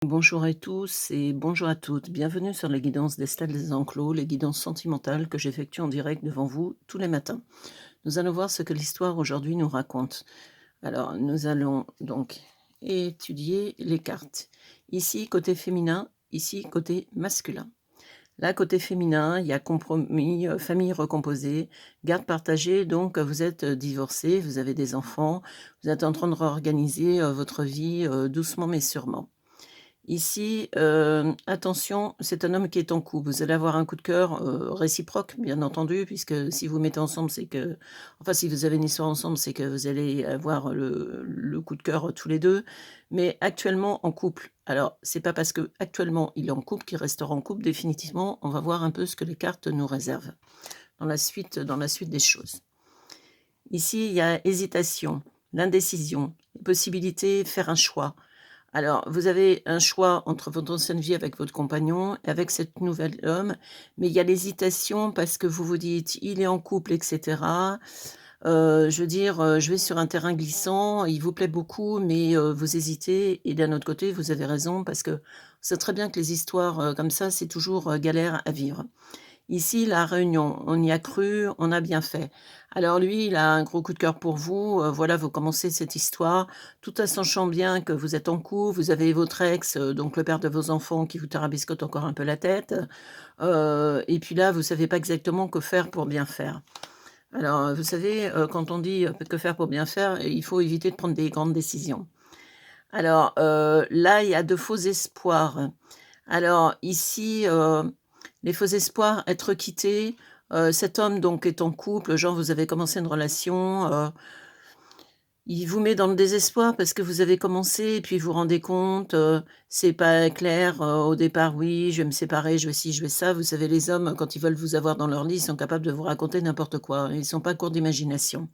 Bonjour à tous et bonjour à toutes. Bienvenue sur les guidances d'Estelle Desenclos, les guidances sentimentales que j'effectue en direct devant vous tous les matins. Nous allons voir ce que l'histoire aujourd'hui nous raconte. Alors, nous allons donc étudier les cartes. Ici, côté féminin, ici, côté masculin. Là, côté féminin, il y a compromis, famille recomposée, garde partagée, donc vous êtes divorcé, vous avez des enfants, vous êtes en train de réorganiser votre vie doucement mais sûrement. Ici, attention, c'est un homme qui est en couple. Vous allez avoir un coup de cœur, réciproque, bien entendu, puisque si vous mettez ensemble, c'est que enfin, si vous avez une histoire ensemble, c'est que vous allez avoir le coup de cœur, tous les 2. Mais actuellement en couple. Alors, c'est pas parce qu'actuellement il est en couple qu'il restera en couple définitivement. On va voir un peu ce que les cartes nous réservent dans la suite des choses. Ici, il y a hésitation, l'indécision, possibilité, faire un choix. Alors, vous avez un choix entre votre ancienne vie avec votre compagnon et avec cet nouvel homme, mais il y a l'hésitation parce que vous vous dites: «Il est en couple et cetera». Je veux dire, je vais sur un terrain glissant, il vous plaît beaucoup, mais vous hésitez et d'un autre côté, vous avez raison parce que c'est très bien que les histoires, comme ça, c'est toujours, galère à vivre. Ici, la réunion, on y a cru, on a bien fait. Alors lui, il a un gros coup de cœur pour vous, voilà, vous commencez cette histoire, tout en sachant bien que vous êtes en couple, vous avez votre ex, donc le père de vos enfants qui vous tarabiscote encore un peu la tête, et puis là, vous savez pas exactement que faire pour bien faire. Alors, vous savez, quand on dit, que faire pour bien faire, il faut éviter de prendre des grandes décisions. Alors, là, il y a de faux espoirs. Alors ici, les faux espoirs, être quitté, cet homme donc est en couple, genre vous avez commencé une relation, il vous met dans le désespoir parce que vous avez commencé et puis vous vous rendez compte, c'est pas clair, au départ: «Oui, je vais me séparer, je vais ci, je vais ça». Vous savez les hommes quand ils veulent vous avoir dans leur lit, ils sont capables de vous raconter n'importe quoi, ils sont pas courts d'imagination.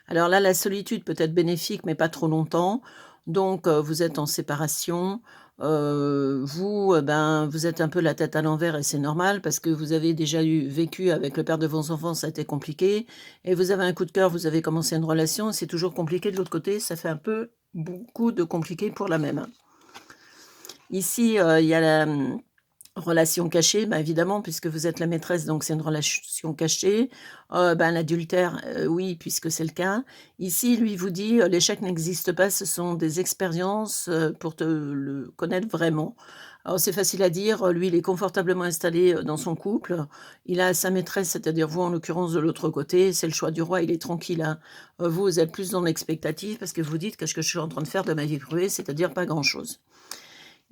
Alors là, la solitude peut être bénéfique, mais pas trop longtemps. Donc, vous êtes en séparation. Vous, ben, vous êtes un peu la tête à l'envers et c'est normal parce que vous avez déjà vécu avec le père de vos enfants, ça a été compliqué et vous avez un coup de cœur, vous avez commencé une relation, c'est toujours compliqué de l'autre côté, ça fait un peu beaucoup de compliqué pour la même. Ici, il y a la, relation cachée, bah, évidemment, puisque vous êtes la maîtresse, donc c'est une relation cachée. Ben, l'adultère, oui, puisque c'est le cas. Ici, lui, vous dit, «L'échec n'existe pas, ce sont des expériences, pour te le connaître vraiment». Alors c'est facile à dire, lui, il est confortablement installé, dans son couple. Il a sa maîtresse, c'est-à-dire vous, en l'occurrence, de l'autre côté. C'est le choix du roi, il est tranquille, hein. Vous, vous êtes plus dans l'expectative parce que vous dites: «Qu'est-ce que je suis en train de faire de ma vie privée?» c'est-à-dire pas grand-chose.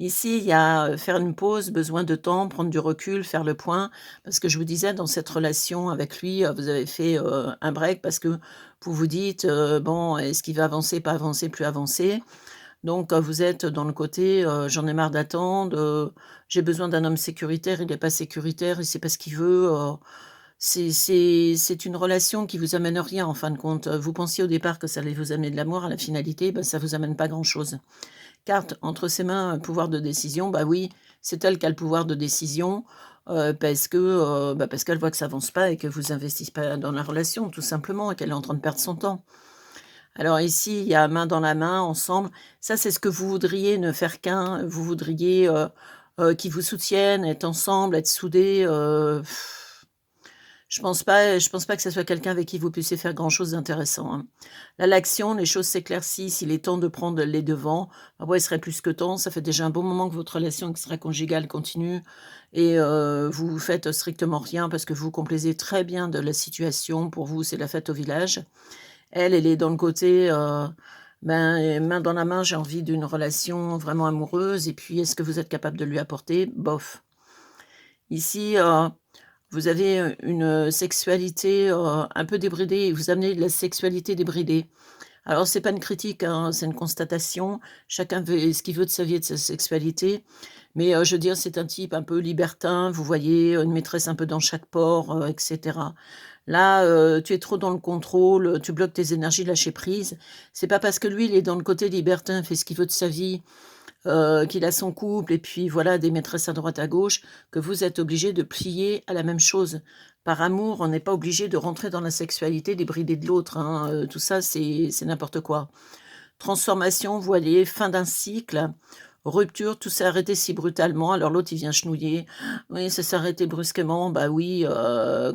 Ici, il y a, faire une pause, besoin de temps, prendre du recul, faire le point. Parce que je vous disais dans cette relation avec lui, vous avez fait, un break parce que vous vous dites, «Bon, est-ce qu'il va avancer, pas avancer, plus avancer?» Donc, vous êtes dans le côté, «J'en ai marre d'attendre, j'ai besoin d'un homme sécuritaire, il n'est pas sécuritaire, il sait pas ce qu'il veut», c'est une relation qui vous amène rien en fin de compte. Vous pensiez au départ que ça allait vous amener de l'amour, à la finalité, bah, ça vous amène pas grand-chose. Carte entre ses mains, pouvoir de décision, bah, oui, c'est elle qui a le pouvoir de décision, parce que, parce qu'elle voit que ça avance pas et que vous investissez pas dans la relation tout simplement et qu'elle est en train de perdre son temps. Alors ici, il y a main dans la main, ensemble. Ça, c'est ce que vous voudriez, ne faire qu'un. Vous voudriez, qu'ils vous soutiennent, être ensemble, être soudés, je pense pas que ça soit quelqu'un avec qui vous puissiez faire grand chose d'intéressant, hein. Là, l'action, les choses s'éclaircissent, il est temps de prendre les devants. Ah ouais, il serait plus que temps, ça fait déjà un bon moment que votre relation extra-conjugale continue et vous faites strictement rien parce que vous vous complaisez très bien de la situation. Pour vous, c'est la fête au village. Elle, elle est dans le côté, ben, main dans la main, j'ai envie d'une relation vraiment amoureuse et puis est-ce que vous êtes capable de lui apporter? Bof. Ici, vous avez, une sexualité, un peu débridée, vous amenez de la sexualité débridée. Alors c'est pas une critique, hein, c'est une constatation. Chacun veut ce qu'il veut de sa vie et de sa sexualité. Mais, je veux dire, c'est un type un peu libertin, vous voyez, une maîtresse un peu dans chaque pore, et cetera. Là, tu es trop dans le contrôle, tu bloques tes énergies, lâcher prise. C'est pas parce que lui, il est dans le côté libertin, fait ce qu'il veut de sa vie, qu'il a son couple et puis voilà, des maîtresses à droite à gauche, que vous êtes obligé de plier à la même chose. Par amour, on n'est pas obligé de rentrer dans la sexualité débridée de l'autre, hein, tout ça c'est n'importe quoi. Transformation, vous voyez, fin d'un cycle, Rupture, tout s'est arrêté si brutalement. Alors l'autre, il vient chenouiller: «Oui, ça s'est arrêté brusquement». Bah oui,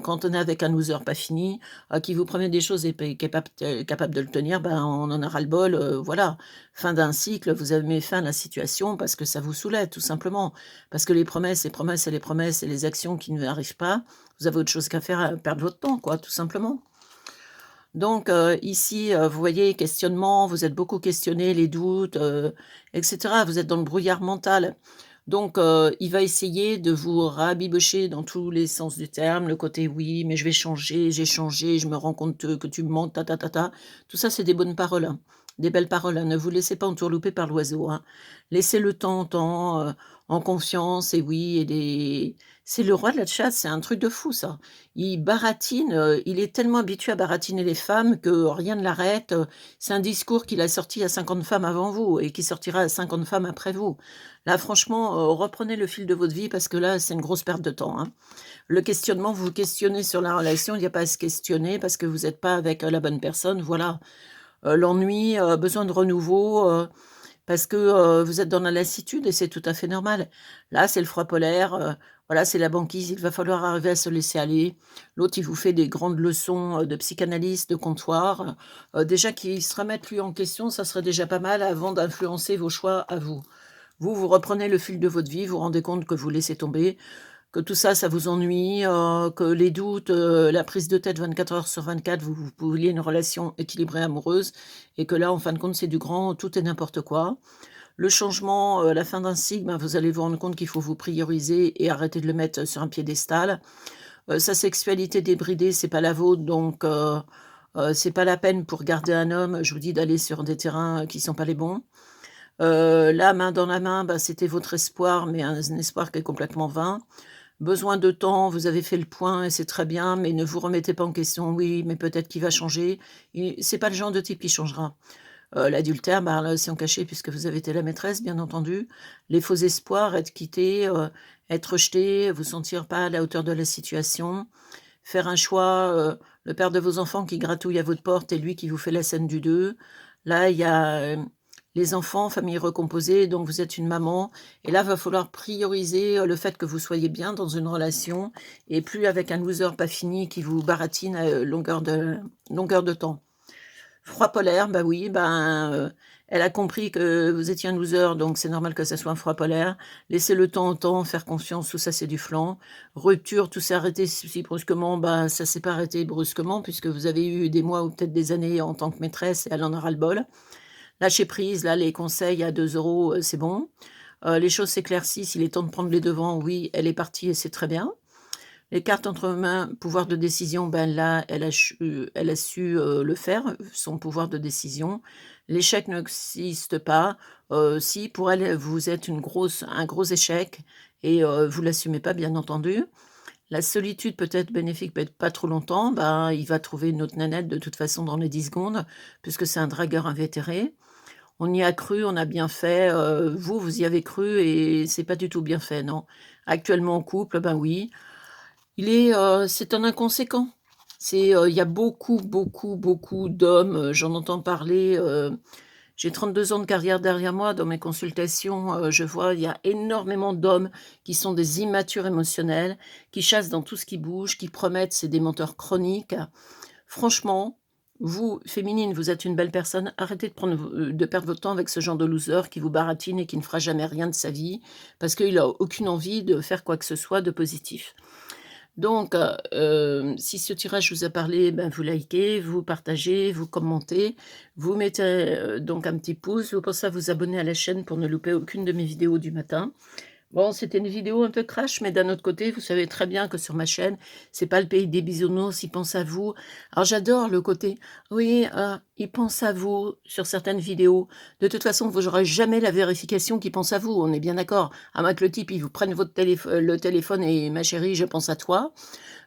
quand on est avec un loser pas fini, qui vous promet des choses et pas capable de le tenir, ben, on en a ras-le-bol, voilà. Fin d'un cycle, vous avez mis fin à la situation parce que ça vous saoulait, tout simplement. Parce que les promesses, les promesses et les promesses et les actions qui n'arrivent pas, vous avez autre chose qu'à faire, perdre votre temps, quoi, tout simplement. Donc, ici, vous voyez, questionnement, vous êtes beaucoup questionné, les doutes, et cetera. Vous êtes dans le brouillard mental. Donc, il va essayer de vous rabibocher dans tous les sens du terme, le côté: «Oui, mais je vais changer, j'ai changé, je me rends compte, que tu me mens, ta ta ta ta». Tout ça, c'est des bonnes paroles, hein, des belles paroles, hein. Ne vous laissez pas entourlouper par l'oiseau, hein. Laissez le temps au temps, en confiance et oui et des c'est le roi de la chasse, c'est un truc de fou ça. Il baratine, il est tellement habitué à baratiner les femmes que rien ne l'arrête, c'est un discours qu'il a sorti à 50 femmes avant vous et qui sortira à 50 femmes après vous. Là franchement, reprenez le fil de votre vie parce que là, c'est une grosse perte de temps, hein. Le questionnement, vous vous questionnez sur la relation, il n'y a pas à se questionner parce que vous êtes pas avec, la bonne personne, voilà. L'ennui, besoin de renouveau, parce que, vous êtes dans la lassitude et c'est tout à fait normal. Là, c'est le froid polaire, voilà, c'est la banquise, il va falloir arriver à se laisser aller. L'autre, il vous fait des grandes leçons, de psychanalyse, de comptoir, déjà qu'il se remette lui en question, ça serait déjà pas mal avant d'influencer vos choix à vous. Vous, vous reprenez le fil de votre vie, vous vous rendez compte que vous laissez tomber, que tout ça, ça vous ennuie, que les doutes, la prise de tête 24 heures sur 24, vous vouliez une relation équilibrée amoureuse et que là, en fin de compte, c'est du grand tout et n'importe quoi. Le changement, la fin d'un cycle, ben, vous allez vous rendre compte qu'il faut vous prioriser et arrêter de le mettre sur un piédestal. Sa sexualité débridée, c'est pas la vôtre, donc c'est pas la peine pour garder un homme, je vous dis d'aller sur des terrains, qui sont pas les bons. Là, main dans la main, bah, c'était votre espoir, mais un espoir qui est complètement vain. Besoin de temps, vous avez fait le point et c'est très bien, mais ne vous remettez pas en question: «Oui, mais peut-être qu'il va changer». Et c'est pas le genre de type qui changera. L'adultère, bah, relation cachée puisque vous avez été la maîtresse, bien entendu. Les faux espoirs, être quitté, être rejeté, vous sentir pas à la hauteur de la situation. Faire un choix, le père de vos enfants qui gratouille à votre porte et lui qui vous fait la scène du 2. Là, il y a, les enfants, famille recomposée, donc vous êtes une maman et là, va falloir prioriser, le fait que vous soyez bien dans une relation et plus avec un loser pas fini qui vous baratine à, longueur de temps. Froid polaire, bah oui, ben, elle a compris que vous étiez un loser, donc c'est normal que ça soit un froid polaire. Laissez le temps au temps, faire confiance, tout ça, c'est du flanc. Rupture, tout s'est arrêté si brusquement, bah, ça s'est pas arrêté brusquement puisque vous avez eu des mois ou peut-être des années en tant que maîtresse et elle en a ras le bol. Lâcher prise, là, les conseils à 2 €, c'est bon. Les choses s'éclaircissent, il est temps de prendre les devants. Oui, elle est partie et c'est très bien. Les cartes entre mains, pouvoir de décision, ben là, elle a su, le faire, son pouvoir de décision. L'échec n'existe pas. Si pour elle, vous êtes un gros échec et vous l'assumez pas, bien entendu. La solitude peut être bénéfique, peut-être pas trop longtemps, ben, il va trouver une autre nanette de toute façon dans les 10 secondes, puisque c'est un dragueur invétéré. On y a cru, on a bien fait, vous, vous y avez cru et c'est pas du tout bien fait, non. Actuellement en couple, ben oui, c'est un inconséquent. Il y a beaucoup, beaucoup, beaucoup d'hommes, j'en entends parler, j'ai 32 ans de carrière derrière moi. Dans mes consultations, je vois, il y a énormément d'hommes qui sont des immatures émotionnels, qui chassent dans tout ce qui bouge, qui promettent, c'est des menteurs chroniques. Franchement, vous, féminine, vous êtes une belle personne, arrêtez de perdre votre temps avec ce genre de loser qui vous baratine et qui ne fera jamais rien de sa vie, parce qu'il a aucune envie de faire quoi que ce soit de positif. Donc, si ce tirage vous a parlé, ben, vous likez, vous partagez, vous commentez, vous mettez, donc un petit pouce, vous pensez à vous abonner à la chaîne pour ne louper aucune de mes vidéos du matin. Bon, c'était une vidéo un peu crash, mais d'un autre côté, vous savez très bien que sur ma chaîne, c'est pas le pays des bisounours, ils pensent à vous. Alors j'adore le côté: «Oui, ils pensent à vous» sur certaines vidéos. De toute façon, vous aurez jamais la vérification qu'ils pensent à vous, on est bien d'accord? À moins que le type, il vous prenne le téléphone et: «Ma chérie, je pense à toi».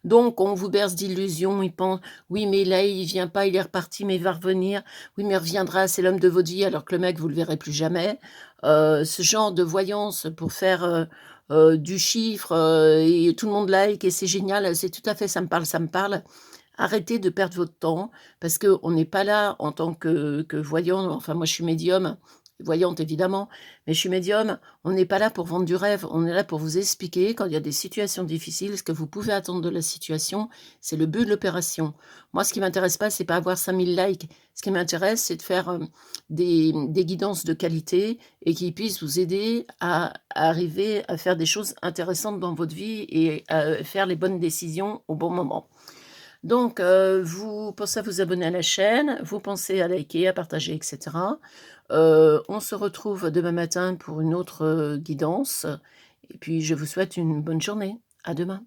Donc on vous berce d'illusions, ils pensent: «Oui, mais là, il vient pas, il est reparti, mais il va revenir. Oui, mais il reviendra, c'est l'homme de votre vie», alors que le mec, vous le verrez plus jamais. Ce genre de voyance pour faire, du chiffre, et tout le monde like et c'est génial, c'est tout à fait ça me parle, ça me parle. Arrêtez de perdre votre temps parce qu'on n'est pas là en tant que voyant, enfin moi je suis médium, voyante évidemment, mais je suis médium. On n'est pas là pour vendre du rêve, on est là pour vous expliquer quand il y a des situations difficiles, ce que vous pouvez attendre de la situation. C'est le but de l'opération. Moi, ce qui m'intéresse pas, c'est pas avoir 5 000 likes. Ce qui m'intéresse, c'est de faire, des guidances de qualité et qui puissent vous aider à arriver à faire des choses intéressantes dans votre vie et à faire les bonnes décisions au bon moment. Donc, vous pensez à vous abonner à la chaîne, vous pensez à liker, à partager et cetera. On se retrouve demain matin pour une autre, guidance et puis je vous souhaite une bonne journée. À demain.